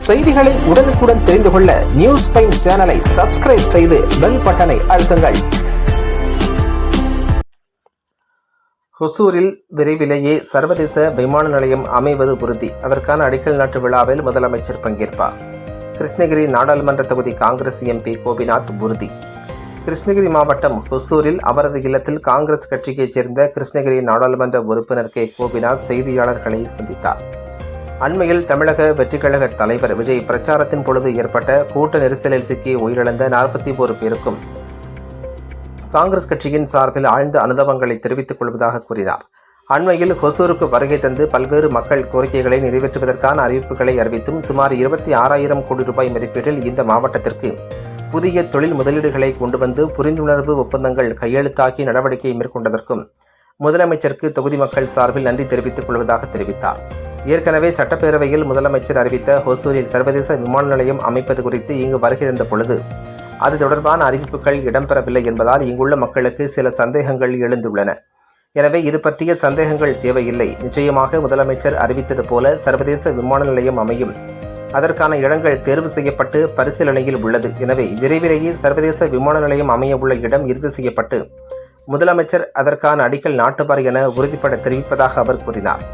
செய்திகளை உடனுக்குடன் தெரிந்து கொள்ள நியூஸ் பைன் சேனலை சப்ஸ்கிரைப் செய்து பெல் பட்டனை அழுத்துங்கள். ஹொசூரில் விரைவிலேயே சர்வதேச விமான நிலையம் அமைவது உறுதி. அதற்கான அடிக்கல் நாட்டு விழாவில் முதலமைச்சர் பங்கேற்பார். கிருஷ்ணகிரி நாடாளுமன்ற தொகுதி காங்கிரஸ் எம்பி கோபிநாத் உறுதி. கிருஷ்ணகிரி மாவட்டம் ஹொசூரில் அவரது இல்லத்தில் காங்கிரஸ் கட்சியைச் சேர்ந்த கிருஷ்ணகிரி நாடாளுமன்ற உறுப்பினர் கே கோபிநாத் செய்தியாளர்களை சந்தித்தார். அண்மையில் தமிழக வெற்றிக்கழக தலைவர் விஜய் பிரச்சாரத்தின் பொழுது ஏற்பட்ட கூட்ட நெரிசலில் சிக்கி உயிரிழந்த 41 பேருக்கும் காங்கிரஸ் கட்சியின் சார்பில் ஆழ்ந்த அனுதாபங்களை தெரிவித்துக் கொள்வதாக கூறினார். அண்மையில் ஹொசூருக்கு வருகை தந்து பல்வேறு மக்கள் கோரிக்கைகளை நிறைவேற்றுவதற்கான அறிவிப்புகளை அறிவித்தும் சுமார் 26,000 கோடி ரூபாய் மதிப்பீட்டில் இந்த மாவட்டத்திற்கு புதிய தொழில் முதலீடுகளை கொண்டு வந்து புரிந்துணர்வு ஒப்பந்தங்கள் கையெழுத்தாக்கி நடவடிக்கை மேற்கொண்டதற்கும் முதலமைச்சருக்கு தொகுதி மக்கள் சார்பில் நன்றி தெரிவித்துக் கொள்வதாக தெரிவித்தார். ஏற்கனவே சட்டப்பேரவையில் முதலமைச்சர் அறிவித்த ஹொசூரில் சர்வதேச விமான நிலையம் அமைப்பது குறித்து இங்கு வருகை தந்த பொழுது அது தொடர்பான அறிவிப்புகள் இடம்பெறவில்லை என்பதால் இங்குள்ள மக்களுக்கு சில சந்தேகங்கள் எழுந்துள்ளன. எனவே இது பற்றிய சந்தேகங்கள் தேவையில்லை. நிச்சயமாக முதலமைச்சர் அறிவித்தது போல சர்வதேச விமான நிலையம் அமையும். அதற்கான இடங்கள் தேர்வு செய்யப்பட்டு பரிசீலனையில் உள்ளது. எனவே விரைவிலேயே சர்வதேச விமான நிலையம் அமைய உள்ள இடம் இறுதி செய்யப்பட்டு முதலமைச்சர் அதற்கான அடிக்கல் நாட்டுவார் என உறுதிப்பட தெரிவிப்பதாக அவர் கூறினார்.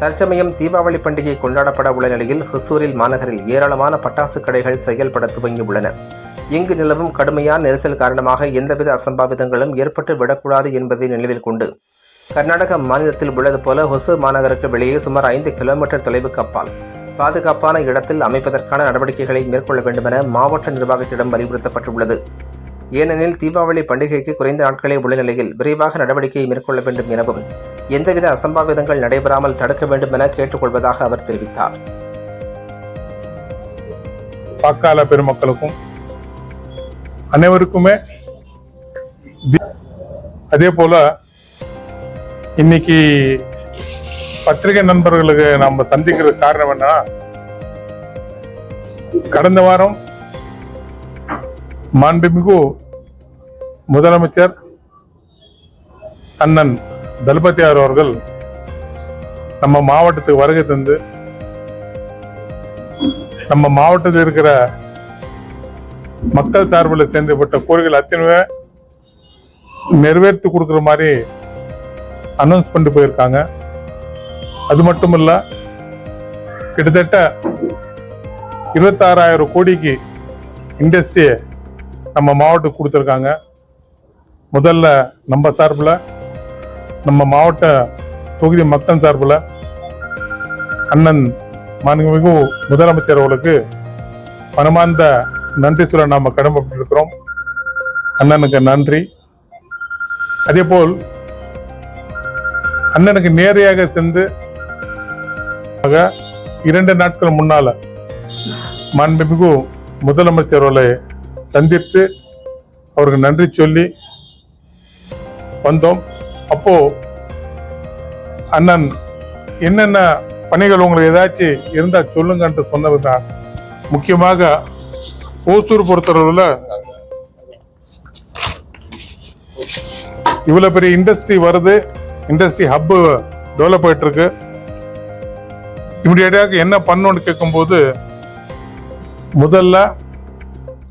தற்சமயம் தீபாவளி பண்டிகை கொண்டாடப்பட உள்ள நிலையில் ஹொசூரில் மாநகரில் ஏராளமான பட்டாசு கடைகள் செயல்பட துவங்கியுள்ளன. இங்கு நிலவும் கடுமையான நெரிசல் காரணமாக எந்தவித அசம்பாவிதங்களும் ஏற்பட்டு விடக்கூடாது என்பதை நினைவில் கொண்டு கர்நாடக மாநிலத்தில் உள்ளது போல ஹொசூர் மாநகருக்கு வெளியே சுமார் 5 கிலோமீட்டர் தொலைவுக்கு அப்பால் பாதுகாப்பான இடத்தில் அமைப்பதற்கான நடவடிக்கைகளை மேற்கொள்ள வேண்டுமென மாவட்ட நிர்வாகத்திடம் வலியுறுத்தப்பட்டுள்ளது. ஏனெனில் தீபாவளி பண்டிகைக்கு குறைந்த நாட்களே உள்ள நிலையில் விரைவாக நடவடிக்கையை மேற்கொள்ள வேண்டும் எனவும் எந்தவித அசம்பாவிதங்கள் நடைபெறாமல் தடுக்க வேண்டும் என கேட்டுக்கொள்வதாக அவர் தெரிவித்தார். வாக்காள பெருமக்களுக்கும் அனைவருக்குமே அதே போல இன்னைக்கு பத்திரிகை நண்பர்களுக்கு நம்ம சந்திக்கிற காரணம் என்ன, கடந்த வாரம் மாண்புமிகு முதலமைச்சர் அண்ணன் தளபதியார் அவர்கள் நம்ம மாவட்டத்துக்கு வருகை தந்து நம்ம மாவட்டத்தில் இருக்கிற மக்கள் சார்பில் சேர்ந்துபட்ட கோரிக்கைகள் அத்தனை நிறைவேற்றி கொடுக்குற மாதிரி அனௌன்ஸ் பண்ணிட்டு போயிருக்காங்க. அது மட்டும் இல்ல, கிட்டத்தட்ட 26,000 கோடிக்கு இண்டஸ்ட்ரியை நம்ம மாவட்டத்துக்கு கொடுத்துருக்காங்க. முதல்ல நம்ம சார்பில், நம்ம மாவட்ட தொகுதி மக்கள் சார்பில் அண்ணன் மாண்புமிகு முதலமைச்சர் அவர்களுக்கு மனமார்ந்த நன்றி சொல்ல நாம கடமைப்பட்டிருக்கிறோம். அண்ணனுக்கு நன்றி. அதேபோல் அண்ணனுக்கு நேரடியாக சென்று 2 நாட்கள் முன்னால மாண்புமிகு முதலமைச்சர் அவர்களை சந்தித்து அவருக்கு நன்றி சொல்லி வந்தோம். அப்போ அண்ணன் என்னென்ன பணிகள் உங்களுக்கு ஏதாச்சும் இருந்தா சொல்லுங்க சொன்னதுதான். முக்கியமாக ஓசூர் பொறுத்தளவுல இவ்வளவு பெரிய இண்டஸ்ட்ரி வருது, இண்டஸ்ட்ரி ஹப் டெவலப் ஆயிட்டு இருக்கு. இமிடியேட்டாக என்ன பண்ணணும்னு கேட்கும்போது முதல்ல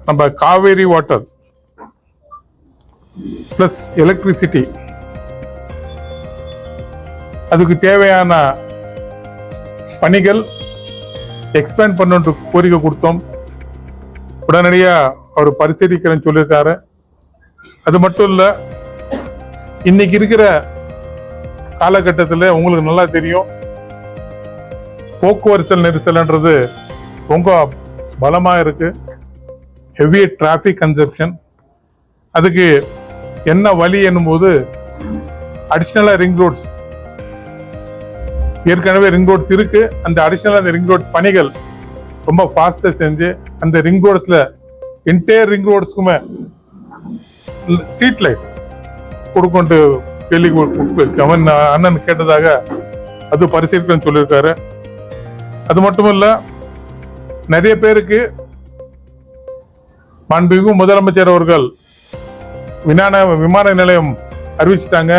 நம்ம காவேரி வாட்டர் பிளஸ் எலக்ட்ரிசிட்டி அதுக்கு தேவையான பணிகள் எக்ஸ்பேண்ட் பண்ண கோரிக்கை கொடுத்தோம். உடனடியா அவர் பரிசீலிக்கிறேன்னு சொல்லியிருக்காரு. அது மட்டும் இல்ல, இன்னைக்கு இருக்கிற காலகட்டத்தில் உங்களுக்கு நல்லா தெரியும், போக்குவரத்து நெரிசல்ன்றது ரொம்ப பலமா இருக்கு. Heavy traffic consumption. அதுக்கு என்ன வழி என்னும்போது அடிஷனலா ரிங் ரோட்ஸ், ஏற்கனவே ரிங் ரோட்ஸ் இருக்கு, அந்த அடிஷனலா அந்த ரிங் ரோட் பணிகள் ரொம்ப ஃபாஸ்டா செஞ்சு அந்த ரிங் ரோட்ஸ்ல என்டையர் ரிங் ரோட்ஸ்க்குமே ஸ்ட்ரீட் லைட்ஸ் கொடுக்கொண்டு கேள்வி அண்ணன் கேட்டதாக அது பரிசீலிக்கன்னு சொல்லியிருக்காரு. அது மட்டும் இல்ல, நிறைய பேருக்கு மாண்புமிகு முதலமைச்சர் அவர்கள் விமான நிலையம் அறிவிச்சிட்டாங்க,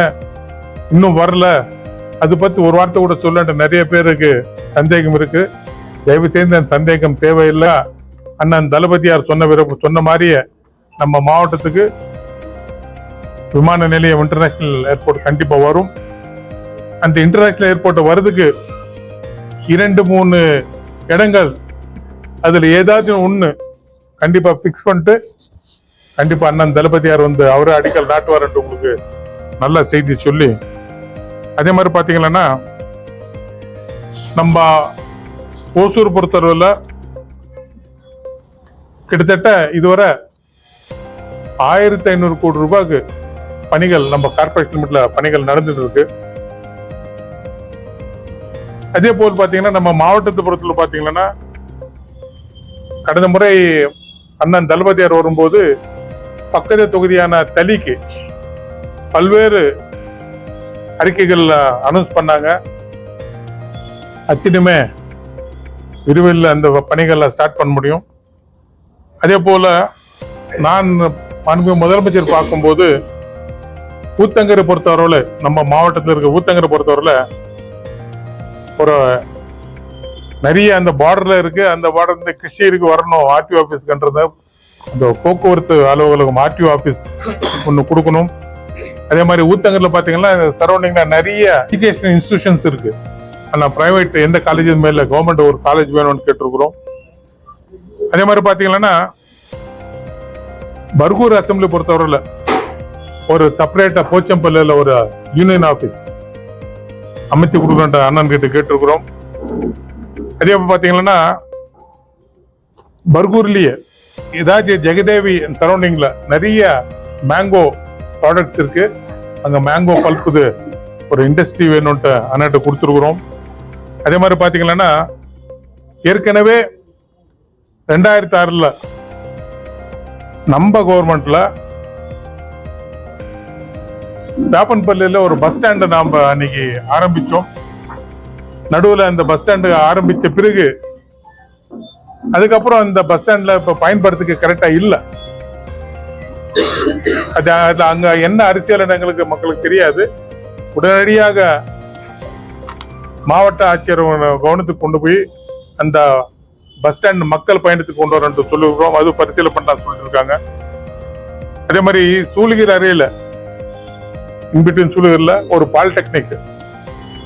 இன்னும் வரல, அது பத்தி ஒரு வார்த்தை கூட சொல்ல நிறைய பேருக்கு சந்தேகம் இருக்கு. தயவு செய்து அந்த சந்தேகம் தேவையில்லை. அண்ணன் தளபதியார் சொன்ன மாதிரியே நம்ம மாவட்டத்துக்கு விமான நிலையம் இன்டர்நேஷனல் ஏர்போர்ட் கண்டிப்பா வரும். அந்த இன்டர்நேஷனல் ஏர்போர்ட் வர்றதுக்கு 2-3 இடங்கள் அதுல ஏதாச்சும் ஒண்ணு கண்டிப்பா பிக்ஸ் பண்ணிட்டு கண்டிப்பா அண்ணன் தளபதியார் அவரு அடிக்கல் நாட்டுவார் என்று உங்களுக்கு நல்ல செய்தி சொல்லி, அதே மாதிரி பாத்தீங்கன்னா நம்ம ஓசூர் பொறுத்தளவுல கிட்டத்தட்ட இதுவரை 1500 கோடி ரூபாய்க்கு பணிகள் நம்ம கார்பரேட் லிமிட்ல பணிகள் நடந்துட்டு இருக்கு. அதே போல் பாத்தீங்கன்னா நம்ம மாவட்டத்தை பொறுத்தவரை பாத்தீங்கன்னா கடந்த முறை அண்ணன் தளபதியார் வரும்போது பக்கத்து தொகுதியான தலிக்கு பல்வேறு அறிக்கைகள் அனௌன்ஸ் பண்ணாங்க. அத்தினுமே விரைவில் அந்த பணிகளை ஸ்டார்ட் பண்ண முடியும். அதே போல நான் முதலமைச்சர் பார்க்கும்போது ஊத்தங்கரை பொறுத்தவரையில நம்ம மாவட்டத்தில் இருக்க ஊத்தங்கரை பொறுத்தவரையில ஒரு நிறைய அந்த பார்டர்ல இருக்கு. அந்த பார்டர் இந்த கிருஷ்ணகிரிக்கு வரணும் ஆர்டிஓ ஆபீஸ்க்குன்றத அந்த போக்குவரத்து அலுவலகம் ஆர்டிஓ ஆபீஸ் ஒன்று கொடுக்கணும். அதே மாதிரி ஊத்தங்கரில் பாத்தீங்கன்னா சரௌண்டிங்ல நிறைய எஜுகேஷன் இன்ஸ்டிடியூஷன்ஸ் இருக்கு. ஆனா பிரைவேட் எந்த காலேஜ் மேல கவர்மெண்ட் ஒரு காலேஜ் வேணும்னு கேட்டிருக்கிறோம். அதே மாதிரி பாத்தீங்கன்னா பர்கூர் அசம்பிளி பொறுத்தவரையில ஒரு செப்பரேட்டா போச்சம்பள்ளியில ஒரு யூனியன் ஆபீஸ் அமைத்து கொடுக்கற அண்ணன் கிட்ட கேட்டிருக்கிறோம். அதே பாத்தீங்கன்னா பர்கூர்லயே ஏதாச்சும் ஜெகதேவி சரௌண்டிங்ல நிறைய மேங்கோ ப்ராடக்ட்ஸ் இருக்கு. அங்க மேங்கோ பல்புது ஒரு இண்டஸ்ட்ரி வேணும்ட்டு அண்ணாட்ட கொடுத்துருக்குறோம். அதே மாதிரி பாத்தீங்கன்னா ஏற்கனவே 2006 நம்ம கவர்மெண்ட்ல வேப்பன்பள்ளியில ஒரு பஸ் ஸ்டாண்ட் நாம அன்னைக்கு ஆரம்பிச்சோம். நடுவுல அந்த பஸ் ஸ்டாண்டு ஆரம்பிச்ச பிறகு அதுக்கப்புறம் இந்த பஸ் ஸ்டாண்ட்ல இப்ப பயன்படுத்துக்கு கரெக்டா இல்ல. அது அங்க என்ன அரசியல் எங்களுக்கு மக்களுக்கு தெரியாது. உடனடியாக மாவட்ட ஆட்சியர் கவனத்துக்கு கொண்டு போய் அந்த பஸ் ஸ்டாண்ட் மக்கள் பயணத்துக்கு கொண்டு வரணும் சொல்லிருக்கோம். அது பரிசீலனை பண்ண சொல்லிட்டு இருக்காங்க. அதே மாதிரி சூளகிரி அறையில இன்பிட்வீன் சூளகிரில ஒரு பாலிடெக்னிக்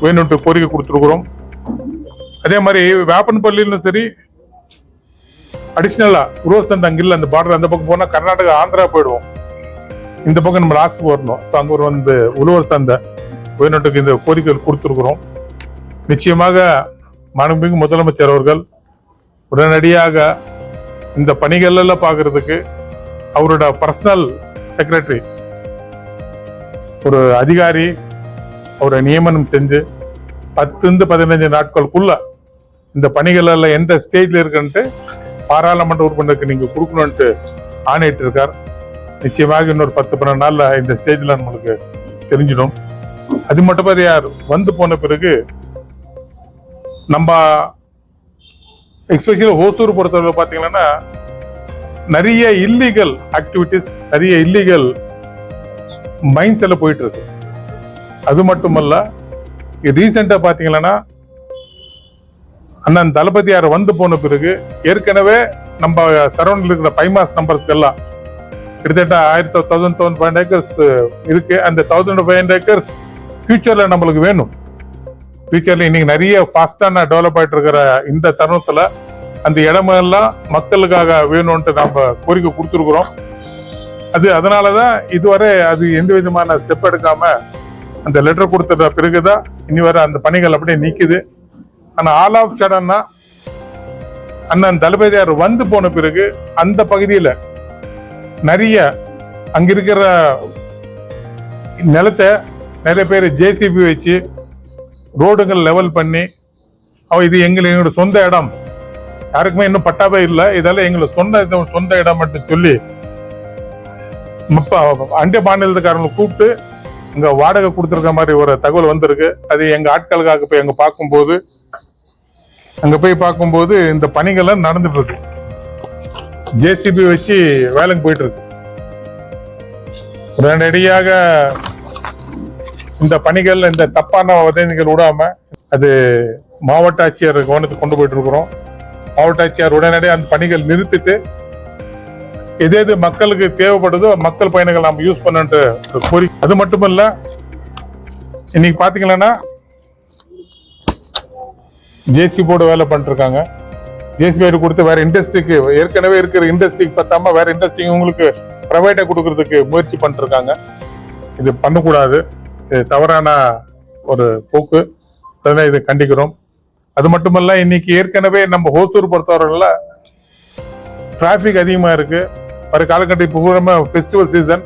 வேணும்ட்டு கோரிக்கை கொடுத்துருக்குறோம். அதே மாதிரி வேப்பன்பள்ளியிலும் சரி அடிஷனலா உருவ சந்தை அங்கில்ல அந்த பார்டர் அந்த பக்கம் போனா கர்நாடகா ஆந்திரா போயிடுவோம். இந்த பக்கம் நம்ம லாஸ்ட் வரணும். அங்க ஒரு உழவர் சந்தை வேணுட்டுக்கு இந்த கோரிக்கைகள் கொடுத்துருக்குறோம். நிச்சயமாக மாண்புமிகு முதலமைச்சர் அவர்கள் உடனடியாக இந்த பணிகள் எல்லாம் பாக்குறதுக்கு அவரோட பர்சனல் செக்ரட்டரி ஒரு அதிகாரி அவரை நியமனம் செஞ்சு 10-15 நாட்களுக்குள்ள இந்த பணிகள் எல்லாம் எந்த ஸ்டேஜ்ல இருக்குன்ட்டு பாராளுமன்ற உறுப்பினருக்கு நீங்க கொடுக்கணும்ட்டு ஆணையிட்டு இருக்கார். நிச்சயமாக இன்னொரு 10-12 நாள்ல இந்த ஸ்டேஜ்ல நம்மளுக்கு தெரிஞ்சிடும். அது மட்டும் யார் போன பிறகு நம்ம எஸ்பெஷலி ஹோசூர் பொறுத்தவரை பாத்தீங்கன்னா நிறைய இல்லீகல் ஆக்டிவிட்டிஸ் நிறைய இல்லீகல் மைண்ட்ஸ் எல்லாம் போயிட்டு இருக்கு. அது மட்டுமல்ல ரீசெண்டா பாத்தீங்கன்னா அண்ணன் தளபதியார் போன பிறகு ஏற்கனவே நம்ம சரௌண்டில் இருக்கிற பைமாஸ் நம்பர்ஸ்க்கு எல்லாம் கிட்டத்தட்ட 1,500 ஏக்கர்ஸ் இருக்கு. அந்த 1,500 ஏக்கர்ஸ் ஃபியூச்சர்ல நம்மளுக்கு வேணும். ஃபியூச்சர்ல இன்னைக்கு நிறைய ஃபாஸ்டான டெவலப் ஆயிட்டு இருக்கிற இந்த தருணத்துல அந்த இடமெல்லாம் மக்களுக்காக வேணும்ட்டு நம்ம கோரிக்கை கொடுத்துருக்குறோம். அதனாலதான் இதுவரை அது எந்த விதமான ஸ்டெப் எடுக்காம அந்த லெட்டர் கொடுத்த பிறகுதான் இனி வர அந்த பணிகள் அப்படியே நீக்குது. ஆனா ஆல் ஆஃப் சடன்னா அண்ணன் தளபதியார் போன பிறகு அந்த பகுதியில நிறைய அங்க இருக்கிற நிலத்தை நிறைய பேர் ஜேசிபி வச்சு ரோடுகள் லெவல் பண்ணி இது எங்களோட சொந்த இடம், யாருக்குமே இன்னும் பட்டாவே இல்லை, இதெல்லாம் எங்களுக்கு சொந்த இடம் மட்டும் சொல்லி அண்டை மாநிலத்துக்காரங்களை கூப்பிட்டு இங்க வாடகை கொடுத்துருக்க மாதிரி ஒரு தகவல் வந்திருக்கு. அது எங்க ஆட்களுக்காக போய் அங்க போய் பார்க்கும்போது இந்த பணிகள்லாம் நடந்துட்டு இருக்கு. ஜேசிபி வச்சு வேலைக்கு போயிட்டு இருக்கு. உடனடியாக இந்த பணிகள் இந்த தப்பான வதந்திகள் விடாம அது மாவட்ட ஆட்சியர் கவனத்துக்கு கொண்டு போயிட்டு இருக்கிறோம். மாவட்ட ஆட்சியார் உடனடியாக அந்த பணிகள் நிறுத்திட்டு எது மக்களுக்கு தேவைப்படுதோ மக்கள் பயணிகள் நம்ம யூஸ் பண்ணு கோரிக்கை. அது மட்டும் இல்ல, இன்னைக்கு பாத்தீங்கன்னா ஜேசி போர்டு வேலை பண்ணிட்டு இருக்காங்க. ஜேசிபி கொடுத்து வேற இண்டஸ்ட்ரிக்கு, ஏற்கனவே இருக்கிற இண்டஸ்ட்ரிக்கு பத்தாம வேற இண்டஸ்ட்ரி உங்களுக்கு பிரைவேட்டா கொடுக்கறதுக்கு முயற்சி பண்ணிட்டு இருக்காங்க. இது பண்ணக்கூடாது, இது தவறான ஒரு போக்கு. இது கண்டிக்கிறோம். அது மட்டுமல்ல, இன்னைக்கு ஏற்கனவே நம்ம ஹோசூர் பொறுத்தவரையில டிராபிக் அதிகமா இருக்கு. வர காலகட்டம் இப்போ பூரா ஃபெஸ்டிவல் சீசன்,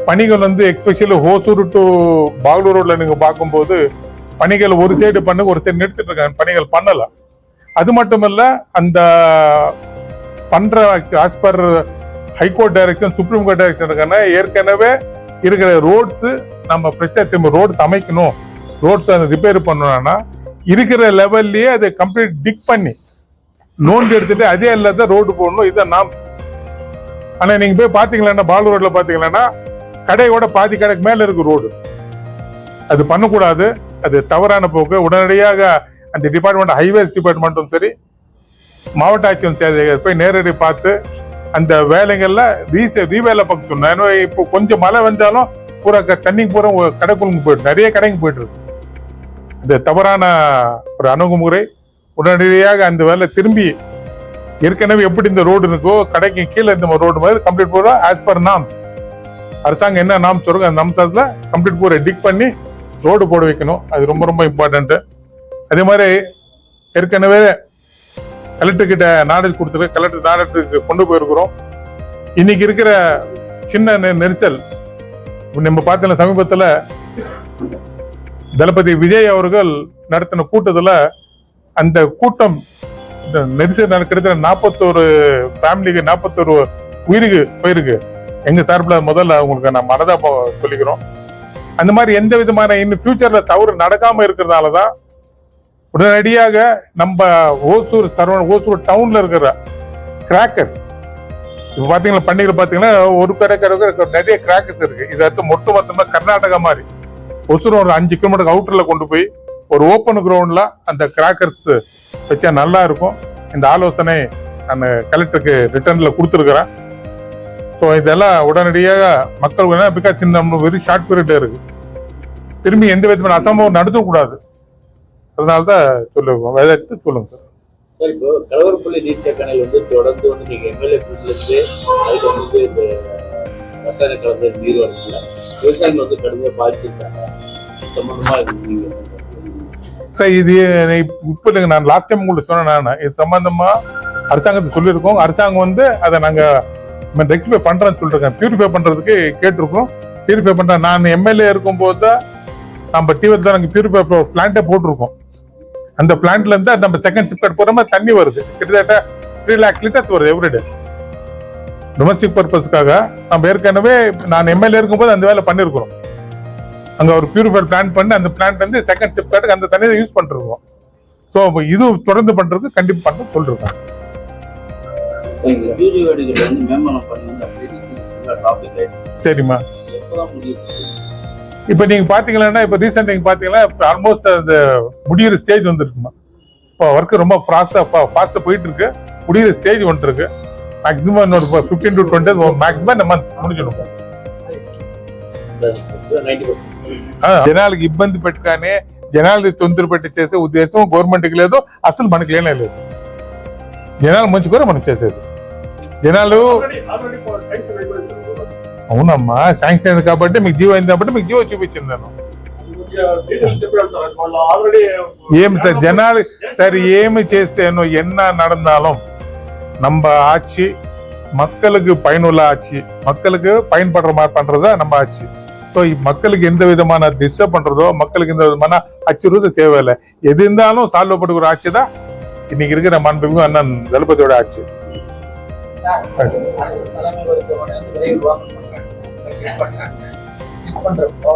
பணிகள் எக்ஸ்பெஷலி ஹோசூர் டு பாகலூர் ரோட்ல நீங்க பார்க்கும்போது பணிகள் ஒரு சைடு பண்ணு ஒரு சைடு நிறுத்திட்டு இருக்காங்க, பணிகள் பண்ணல. அது மட்டுமல்ல, அந்த பண்ற as per high court direction, supreme court direction இருக்கான ஏற்கனவே இருக்கிற ரோட்ஸ் நம்ம பிரச்சனை ரோட்ஸ் அமைக்கணும், ரோட்ஸ் ரிப்பேர் பண்ணணும்னா இருக்கிற லெவல்லயே அதை கம்ப்ளீட் டிக் பண்ணி நோண்டி எடுத்துட்டு அதே இல்லாத ரோடு போடணும். இதுதான் நாம்ஸ். ஆனா நீங்க போய் பாத்தீங்களா, பாலூர் ரோட்ல பாத்தீங்கன்னா கடையோட பாதி கடைக்கு மேல இருக்கு ரோடு. அது பண்ணக்கூடாது, அது தவறான போக்கு. உடனடியாக அந்த டிபார்ட்மெண்ட், ஹைவேஸ் டிபார்ட்மெண்ட்டும் சரி, மாவட்ட ஆட்சியும் சரி போய் நேரடி பார்த்து அந்த வேலைகள்ல ரீவேலை பார்க்கணும். இப்போ கொஞ்சம் மழை வந்தாலும் பூரா தண்ணி பூரா கடைக்குள்ளுங்க போயிட்டு, நிறைய கடைக்கு போயிட்டு இருக்கு. இது தவறான ஒரு அணுகுமுறை. உடனடியாக அந்த வேலை திரும்பி ஏற்கனவே எப்படி இந்த ரோடு இருக்கோ கடைக்கு கீழே இந்த ரோடு மாதிரி கம்ப்ளீட் போற ஆஸ் பர் நாம்ஸ், அரசாங்கம் என்ன நாம்ஸ் வரும் அந்த நாம்ஸ்ல கம்ப்ளீட் பூரா டிக் பண்ணி ரோடு போட வைக்கணும். அது ரொம்ப ரொம்ப இம்பார்ட்டன்ட். அதே மாதிரி ஏற்கனவே கலெக்டர் கிட்ட நாலேஜ் கொடுத்துருக்கு, கலெக்டர் நாலேஜுக்கு கொண்டு போயிருக்கிறோம். இன்னைக்கு இருக்கிற சின்ன நெரிசல் நம்ம பார்த்தல, சமீபத்தில் தளபதி விஜய் அவர்கள் நடத்தின கூட்டத்துல அந்த கூட்டம் நெரிசல் நடக்கிற 41 ஃபேமிலிக்கு 41 உயிருக்கு போயிருக்கு. எங்க சார்பில் முதல்ல உங்களுக்கு நான் மனதா சொல்லிக்கிறோம். அந்த மாதிரி எந்த விதமான இன்னும் ஃபியூச்சர்ல தவறு நடக்காம இருக்கிறதாலதான் உடனடியாக நம்ம ஓசூர் டவுன்ல இருக்கிற கிராக்கர்ஸ், இப்ப பாத்தீங்கன்னா பண்டிகை பாத்தீங்கன்னா ஒரு கடை நிறைய கிராக்கர்ஸ் இருக்கு. இது அடுத்து மொத்தமா கர்நாடகா மாதிரி ஒசூர் ஒரு 5 கிலோமீட்டர் அவுட்டர்ல கொண்டு போய் ஒரு ஓப்பன் கிரவுண்ட்ல அந்த கிராக்கர்ஸ் வச்சா நல்லா இருக்கும். இந்த ஆலோசனை நான் கலெக்டருக்கு ரிட்டர்ன்ல கொடுத்துருக்கிறேன். ஸோ இதெல்லாம் உடனடியாக மக்கள் பிகாஸ் நம்ம வெரி ஷார்ட் பீரியட்ல இருக்கு, திரும்பி எந்த விதமான அசம்பவம் நடத்தக்கூடாது. அதனால்தான் சொல்லுங்க சொல்லுங்க சார். சார், இப்போ கலவரப்பள்ளி நீர்த்தேக்கணையில் தொடர்ந்து நீங்க எம்எல்ஏ இருந்து அதுக்கு இந்த ரசாயன கலந்த நீர் வரதுல விவசாயிகள் கடுமையாக பாதிச்சிருக்காங்க. சம்பந்தமா சார், இது இப்போ நான் லாஸ்ட் டைம் உங்களுக்கு சொன்னேன், இது சம்பந்தமா அரசாங்கத்தை சொல்லியிருக்கோம். அரசாங்கம் அதை நாங்க ரெக்டிஃபை பண்றேன்னு சொல்லிருக்கேன், பியூரிஃபை பண்றதுக்கு கேட்டிருக்கோம். பியூரிஃபை பண்ற நான் எம்எல்ஏ இருக்கும் போது தான் நம்ம டிவில தான் நாங்க பியூரிஃபை பிளான்ட்டே போட்டிருக்கோம். அந்த பிளான்ட்ல இருந்து நம்ம செகண்ட் ஷிப்ட் போற தண்ணி வருது, கிட்டத்தட்ட 3 lakhs லிட்டர்ஸ் வருது எவ்ரிடே டொமஸ்டிக் பர்பஸ்க்காக. நம்ம ஏற்கனவே நான் எம்எல்ஏ இருக்கும் போது அந்த வேலை பண்ணிருக்கிறோம். அங்க ஒரு பியூரிஃபைட் பிளான் பண்ணி அந்த பிளான்ட் செகண்ட் ஷிப்ட் அந்த தண்ணியை யூஸ் பண்ணிருக்கோம். ஸோ இது தொடர்ந்து பண்றது கண்டிப்பா பண்ண சொல்லிருக்காங்க. சரிம்மா, இப்ப நீங்க பாத்தீங்கன்னா இப்ப ரீசெண்ட் நீங்க பாத்தீங்கன்னா ஆல்மோஸ்ட் அந்த முடியிற ஸ்டேஜ் வந்துருக்குமா. இப்போ ஒர்க் ரொம்ப ஃபாஸ்டா போயிட்டு இருக்கு, முடியிற ஸ்டேஜ் வந்துட்டு இருக்கு. மேக்ஸிமம் இன்னொரு 15 to 20 days மேக்ஸிமம் இந்த மந்த் முடிஞ்சிடும். జనాలకు ఇబ్బంది పెట్టగానే జనాలు తొందర పెట్టి చేసే ఉద్దేశం గవర్నమెంట్కి లేదు, అసలు మనకి లేనే లేదు. జనాలు మంచుకొని మనం చేసేది. జనాలు అవునమ్మా శాంక్షన్ అయింది కాబట్టి మీకు జీవో అయింది కాబట్టి మీకు జీవో చూపించింది నేను. ఏమి సార్ జనాలు సార్ ఏమి చేస్తేనో ఎన్న நடந்தாலும் நம்ம ஆட்சி மக்களுக்கு பயனுள்ள ஆட்சி, மக்களுக்கு பயன்படுற மாதிரி பண்றதா நம்ம ஆட்சி. ஸோ மக்களுக்கு எந்த விதமான டிஸ்டர்ப் பண்றதோ, மக்களுக்கு எந்த விதமான அச்சுறுது தேவையில்லை. எது இருந்தாலும் சால்வ் பண்ணுற ஆட்சி தான் இன்னைக்கு இருக்கிற மாண்புமிகு அண்ணன் தளபதியோட ஆட்சி. பண்றப்போ